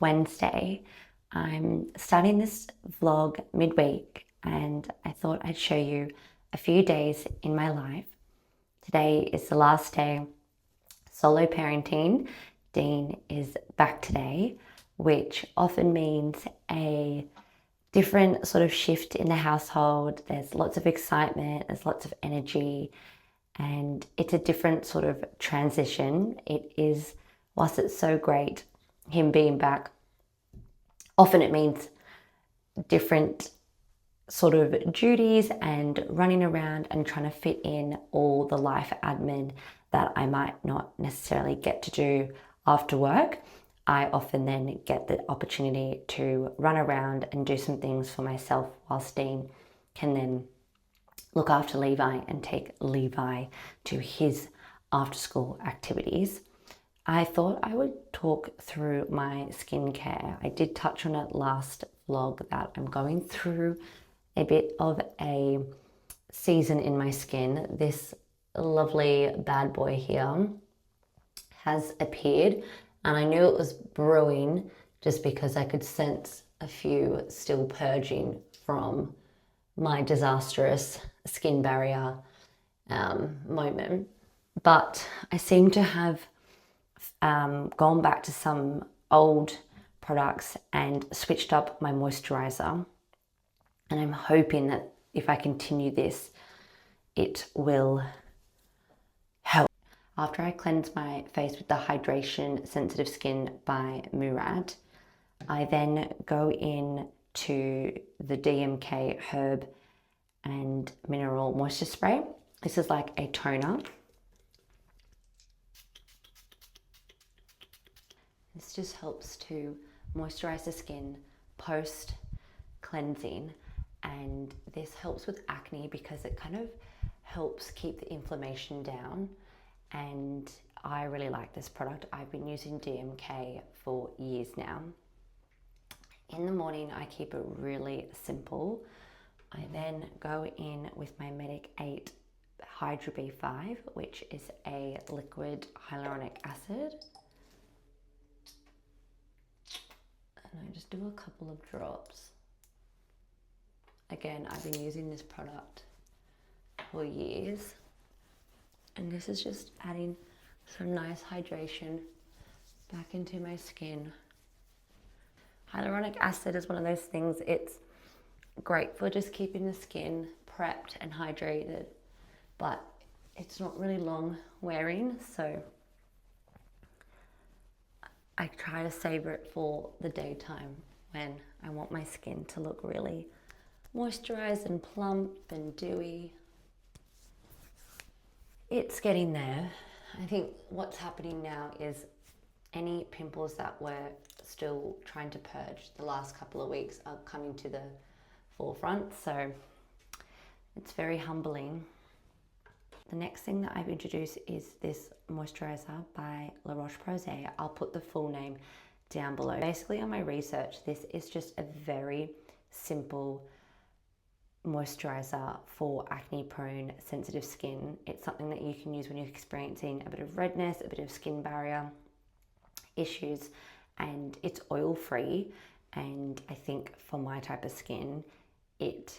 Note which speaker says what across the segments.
Speaker 1: Wednesday. I'm starting this vlog midweek and I thought I'd show you a few days in my life. Today is the last day solo parenting. Dean is back today, which often means a different sort of shift in the household. There's lots of excitement, there's lots of energy, and it's a different sort of transition. It is, whilst it's so great, him being back, often it means different sort of duties and running around and trying to fit in all the life admin that I might not necessarily get to do after work. I often then get the opportunity to run around and do some things for myself whilst Dean can then look after Levi and take Levi to his after school activities. I thought I would talk through my skincare. I did touch on it last vlog that I'm going through a bit of a season in my skin. This lovely bad boy here has appeared, and I knew it was brewing just because I could sense a few still purging from my disastrous skin barrier moment. But I seem to have gone back to some old products and switched up my moisturizer. And I'm hoping that if I continue this, it will help. After I cleanse my face with the Hydration Sensitive Skin by Murad, I then go in to the DMK Herb and Mineral Moisture Spray. This is like a toner. This just helps to moisturize the skin post cleansing, and this helps with acne because it kind of helps keep the inflammation down, and I really like this product. I've been using DMK for years now. In the morning I keep it really simple. I then go in with my Medic 8 Hydra B5, which is a liquid hyaluronic acid. And I just do a couple of drops. Again, I've been using this product for years, and this is just adding some nice hydration back into my skin. Hyaluronic acid is one of those things, it's great for just keeping the skin prepped and hydrated, but it's not really long wearing, so I try to savor it for the daytime when I want my skin to look really moisturized and plump and dewy. It's getting there. I think what's happening now is any pimples that were still trying to purge the last couple of weeks are coming to the forefront, so it's very humbling. The next thing that I've introduced is this moisturizer by La Roche-Posay. I'll put the full name down below. Basically, on my research, this is just a very simple moisturizer for acne prone sensitive skin. It's something that you can use when you're experiencing a bit of redness, a bit of skin barrier issues, and it's oil free, and I think for my type of skin it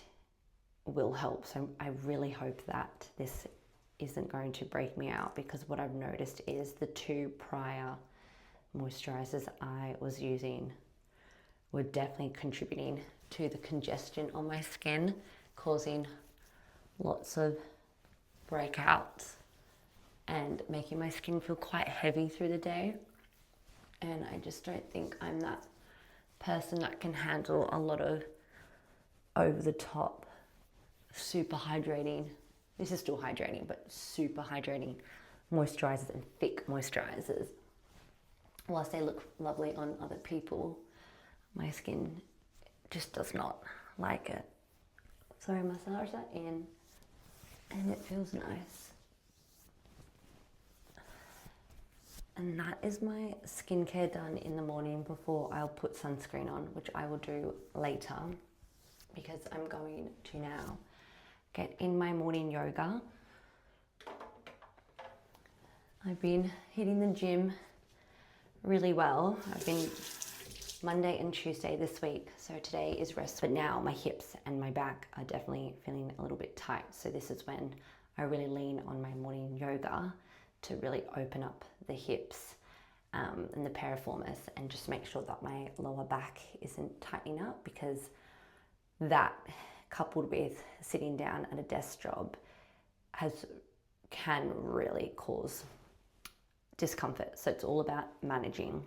Speaker 1: will help. So I really hope that this isn't going to break me out, because what I've noticed is the two prior moisturizers I was using were definitely contributing to the congestion on my skin, causing lots of breakouts and making my skin feel quite heavy through the day. And I just don't think I'm that person that can handle a lot of over the top, super hydrating, this is still hydrating, but super hydrating moisturizers and thick moisturizers. Whilst they look lovely on other people, my skin just does not like it. So I massage that in and it feels nice. And that is my skincare done in the morning before I'll put sunscreen on, which I will do later, because I'm going to now get in my morning yoga. I've been hitting the gym really well. I've been Monday and Tuesday this week. So today is rest, but now my hips and my back are definitely feeling a little bit tight. So this is when I really lean on my morning yoga to really open up the hips and the piriformis, and just make sure that my lower back isn't tightening up, because that, coupled with sitting down at a desk job, can really cause discomfort. So it's all about managing.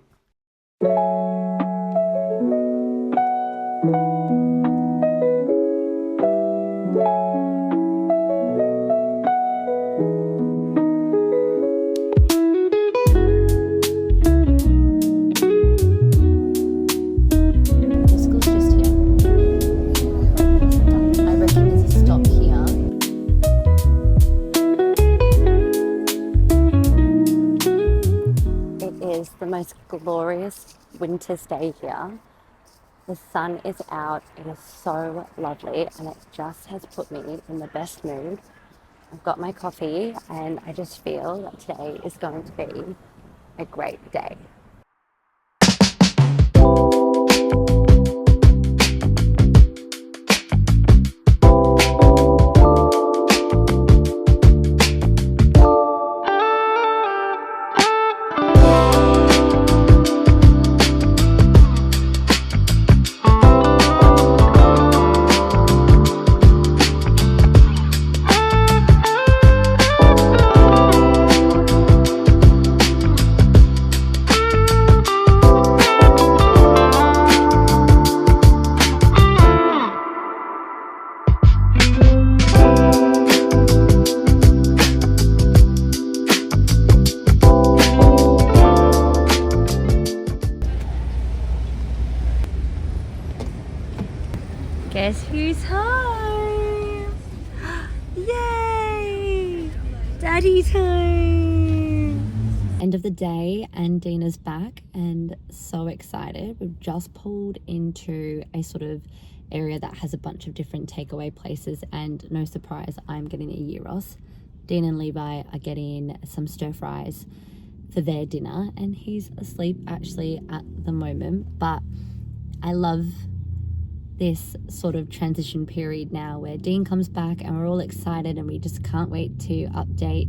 Speaker 1: The most glorious winter's day here. The sun is out, it is so lovely, and it just has put me in the best mood. I've got my coffee and I just feel that today is going to be a great day. Guess who's home? Yay! Daddy's home! End of the day and Dina's back, and so excited. We've just pulled into a sort of area that has a bunch of different takeaway places, and no surprise, I'm getting a gyros. Dean and Levi are getting some stir fries for their dinner, and he's asleep actually at the moment. But I love this sort of transition period now where Dean comes back and we're all excited and we just can't wait to update,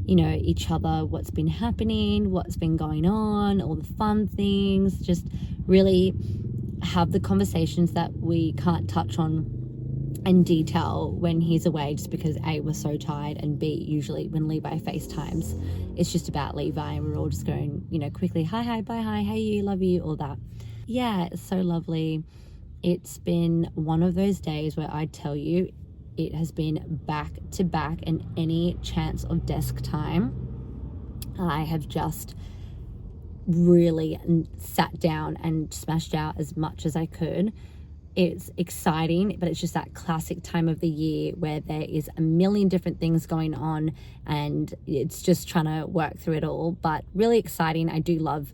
Speaker 1: each other, what's been happening, what's been going on, all the fun things, just really have the conversations that we can't touch on in detail when he's away, just because A, we're so tired, and B, usually when Levi FaceTimes, it's just about Levi and we're all just going, quickly, hi, bye, hi, hey you, love you, all that. Yeah, it's so lovely. It's been one of those days where I tell you, it has been back to back, and any chance of desk time, I have just really sat down and smashed out as much as I could. It's exciting, but it's just that classic time of the year where there is a million different things going on and it's just trying to work through it all. But really exciting. I do love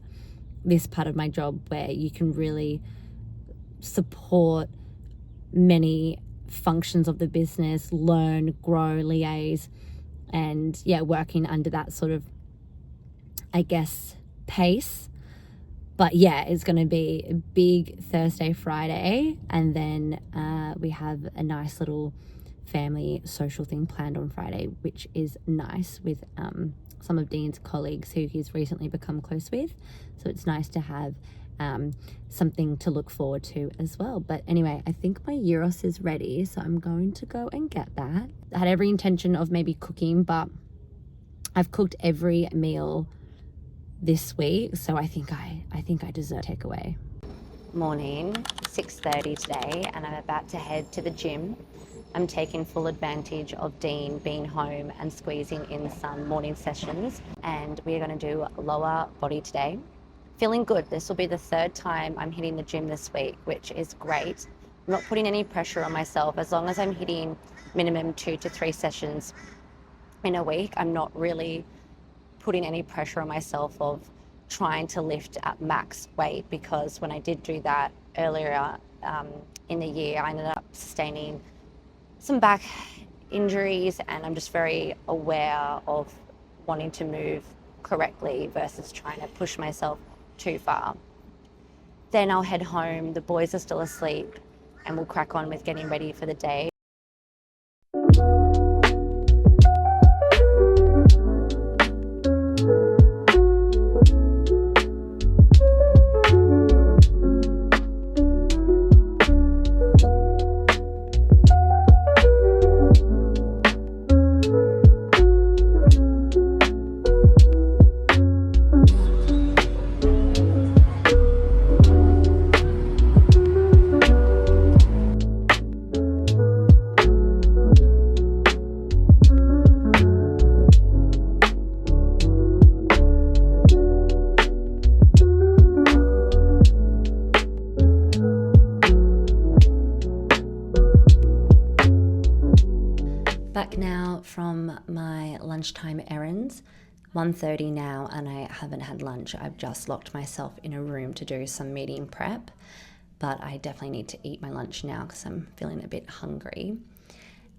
Speaker 1: this part of my job where you can really support many functions of the business, learn, grow, liaise, and working under that sort of, pace. But it's going to be a big Thursday, Friday, and then we have a nice little family social thing planned on Friday, which is nice, with some of Dean's colleagues who he's recently become close with. So it's nice to have something to look forward to as well. But anyway, I think my gyros is ready, so I'm going to go and get that. I had every intention of maybe cooking, but I've cooked every meal this week, so I think I deserve takeaway. Morning, 6:30 today, and I'm about to head to the gym. I'm taking full advantage of Dean being home and squeezing in some morning sessions, and we are going to do lower body today. Feeling good. This will be the third time I'm hitting the gym this week, which is great. I'm not putting any pressure on myself. As long as I'm hitting minimum 2 to 3 sessions in a week, I'm not really putting any pressure on myself of trying to lift at max weight, because when I did do that earlier in the year, I ended up sustaining some back injuries, and I'm just very aware of wanting to move correctly versus trying to push myself too far. Then I'll head home. The boys are still asleep and we'll crack on with getting ready for the day. Back now from my lunchtime errands, 1:30 now, and I haven't had lunch. I've just locked myself in a room to do some meeting prep, but I definitely need to eat my lunch now because I'm feeling a bit hungry.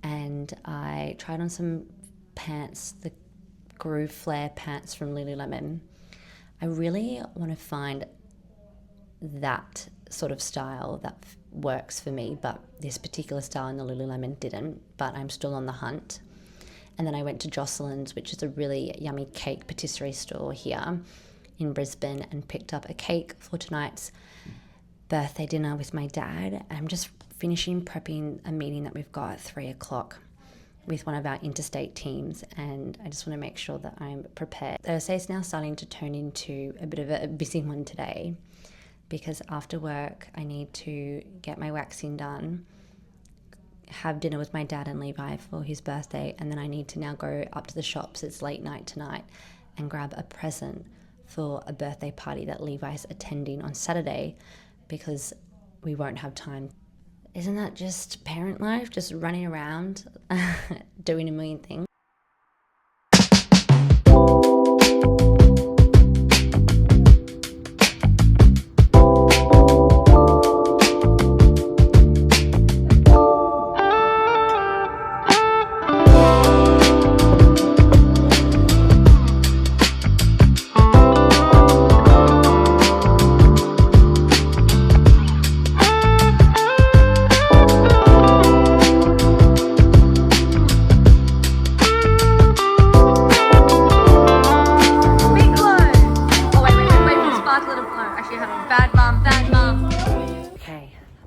Speaker 1: And I tried on some pants, the groove flare pants from Lululemon. I really want to find that sort of style that works for me, but this particular style in the Lululemon didn't, but I'm still on the hunt. And then I went to Jocelyn's, which is a really yummy cake patisserie store here in Brisbane, and picked up a cake for tonight's birthday dinner with my dad. I'm just finishing prepping a meeting that we've got at 3 o'clock with one of our interstate teams, and I just want to make sure that I'm prepared. Thursday's now starting to turn into a bit of a busy one today, because after work I need to get my waxing done, have dinner with my dad and Levi for his birthday, and then I need to now go up to the shops, it's late night tonight, and grab a present for a birthday party that Levi's attending on Saturday, because we won't have time. Isn't that just parent life, just running around doing a million things?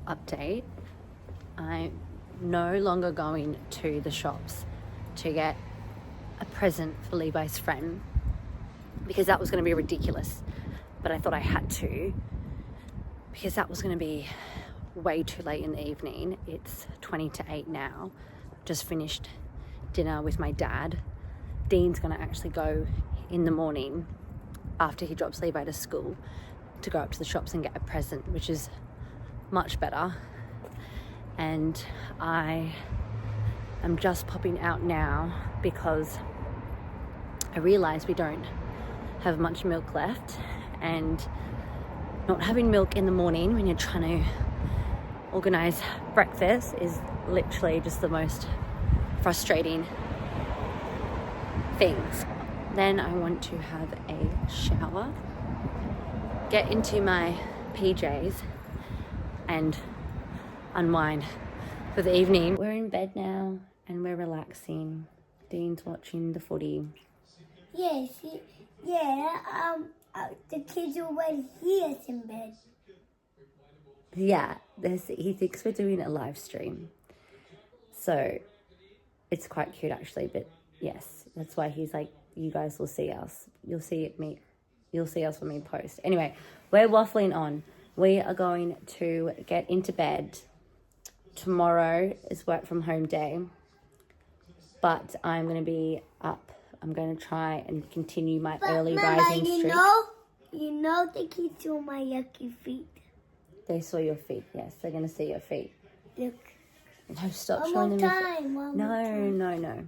Speaker 1: Update. I'm no longer going to the shops to get a present for Levi's friend, because that was going to be ridiculous, but I thought I had to, because that was going to be way too late in the evening. It's 20 to 8 now. Just finished dinner with my dad. Dean's going to actually go in the morning after he drops Levi to school to go up to the shops and get a present, which is much better. And I am just popping out now because I realize we don't have much milk left, and not having milk in the morning when you're trying to organize breakfast is literally just the most frustrating things. Then I want to have a shower, get into my PJs and unwind for the evening. We're in bed now and we're relaxing. Dean's watching the footy.
Speaker 2: Yes, the kids are already here in bed.
Speaker 1: Yeah, he thinks we're doing a live stream. So it's quite cute actually, but yes, that's why he's like, you guys will see us. You'll see us when we post. Anyway, we're waffling on. We are going to get into bed. Tomorrow is work from home day, but I'm going to be up. I'm going to try and continue my early rising streak.
Speaker 2: You know the kids saw my yucky feet.
Speaker 1: They saw your feet, yes. They're going to see your feet.
Speaker 2: Look.
Speaker 1: No, stop
Speaker 2: One
Speaker 1: showing
Speaker 2: more
Speaker 1: them.
Speaker 2: time. One more time.
Speaker 1: No.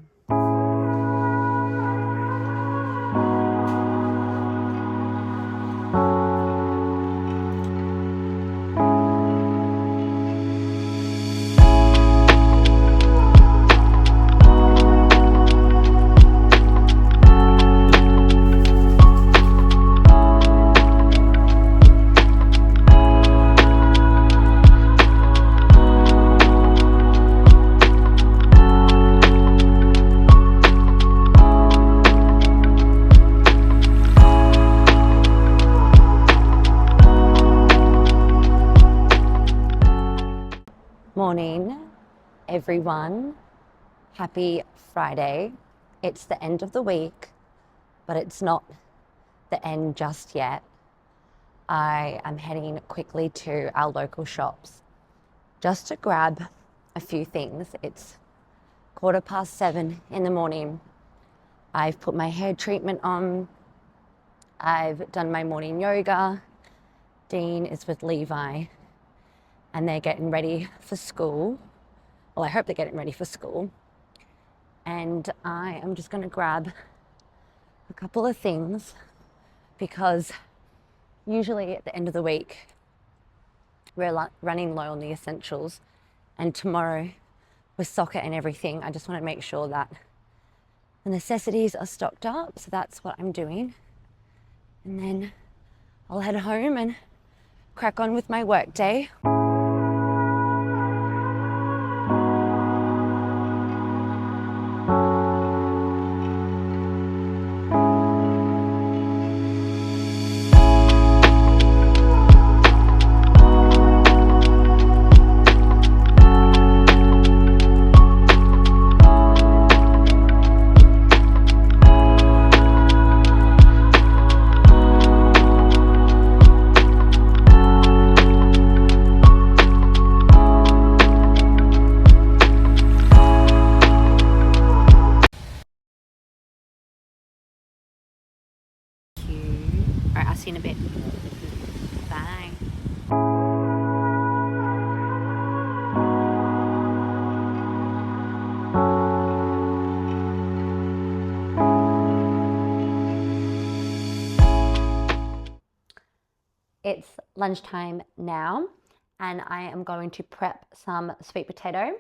Speaker 1: everyone. Happy Friday. It's the end of the week, but it's not the end just yet. I am heading quickly to our local shops just to grab a few things. It's 7:15 in the morning. I've put my hair treatment on. I've done my morning yoga. Dean is with Levi and they're getting ready for school. Well, I hope they're getting ready for school. And I am just going to grab a couple of things because usually at the end of the week, we're running low on the essentials. And tomorrow with soccer and everything, I just want to make sure that the necessities are stocked up. So that's what I'm doing. And then I'll head home and crack on with my work day. All right, I'll see you in a bit. Bye. It's lunchtime now, and I am going to prep some sweet potato.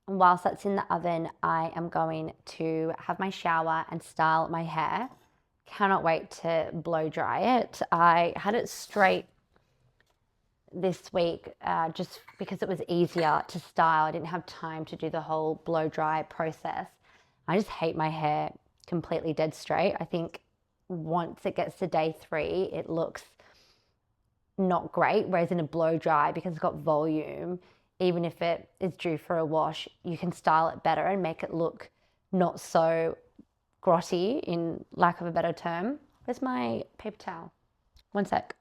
Speaker 1: And whilst that's in the oven, I am going to have my shower and style my hair. Cannot wait to blow dry it. I had it straight this week just because it was easier to style. I didn't have time to do the whole blow dry process. I just hate my hair completely dead straight. I think once it gets to day 3, it looks not great, whereas in a blow dry, because it's got volume, even if it is due for a wash, you can style it better and make it look not so grotty, in lack of a better term. Where's my paper towel? One sec.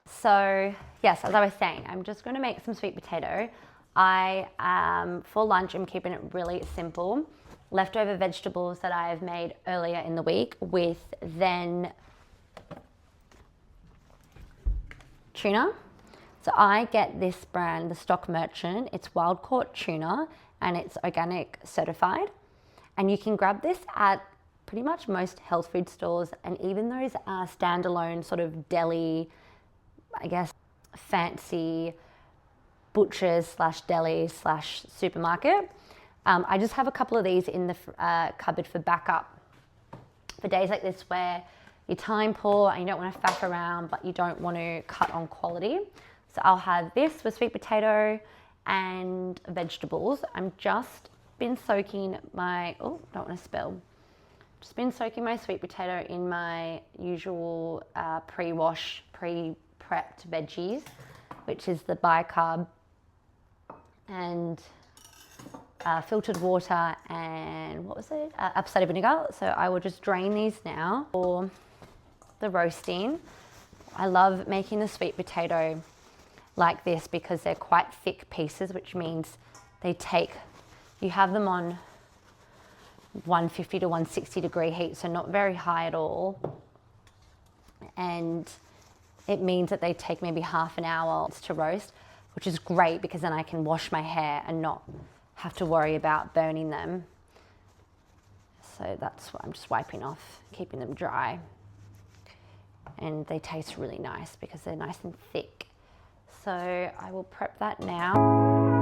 Speaker 1: So yes, as I was saying, I'm just going to make some sweet potato. For lunch, I'm keeping it really simple. Leftover vegetables that I've made earlier in the week with then tuna. So I get this brand, the Stock Merchant. It's wild caught tuna and it's organic certified. And you can grab this at pretty much most health food stores, and even those standalone sort of deli, I guess, fancy butchers slash deli slash supermarket. I just have a couple of these in the cupboard for backup for days like this where you're time poor and you don't want to faff around, but you don't want to cut on quality. So I'll have this with sweet potato and vegetables. I'm just been soaking my, don't want to spill. Just been soaking my sweet potato in my usual pre-wash, pre-prepped veggies, which is the bicarb and filtered water and what was it? Apple cider vinegar. So I will just drain these now for the roasting. I love making the sweet potato like this because they're quite thick pieces, which means you have them on 150 to 160 degree heat, so not very high at all. And it means that they take maybe half an hour to roast, which is great because then I can wash my hair and not have to worry about burning them. So that's what I'm just wiping off, keeping them dry. And they taste really nice because they're nice and thick. So I will prep that now.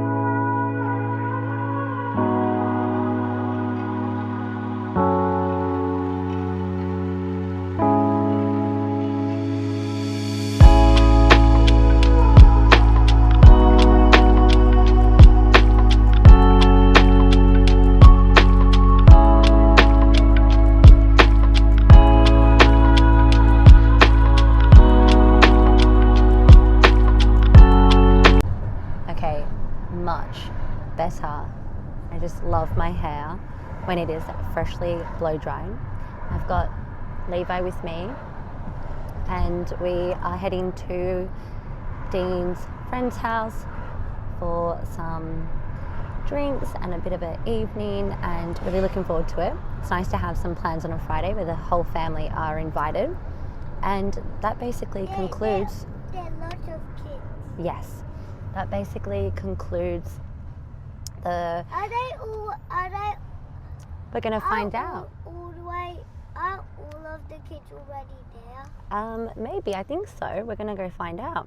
Speaker 1: love my hair when it is freshly blow dried. I've got Levi with me, and we are heading to Dean's friend's house for some drinks and a bit of an evening, and really looking forward to it. It's nice to have some plans on a Friday where the whole family are invited, and that basically concludes.
Speaker 2: There are lots of kids.
Speaker 1: Yes, that basically concludes the.
Speaker 2: Are they?
Speaker 1: We're going to find out.
Speaker 2: All the way. Are all of the kids already there?
Speaker 1: Maybe, I think so. We're going to go find out.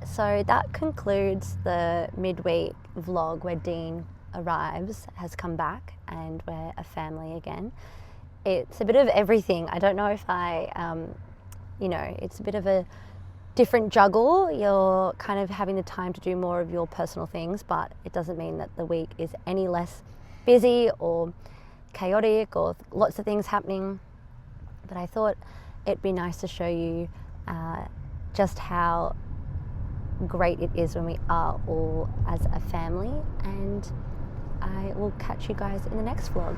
Speaker 1: So that concludes the midweek vlog where Dean arrives, has come back, and we're a family again. It's a bit of everything. I don't know if it's a bit of a different juggle. You're kind of having the time to do more of your personal things, but it doesn't mean that the week is any less busy or chaotic or lots of things happening. But I thought it'd be nice to show you just how great it is when we are all as a family, and I will catch you guys in the next vlog.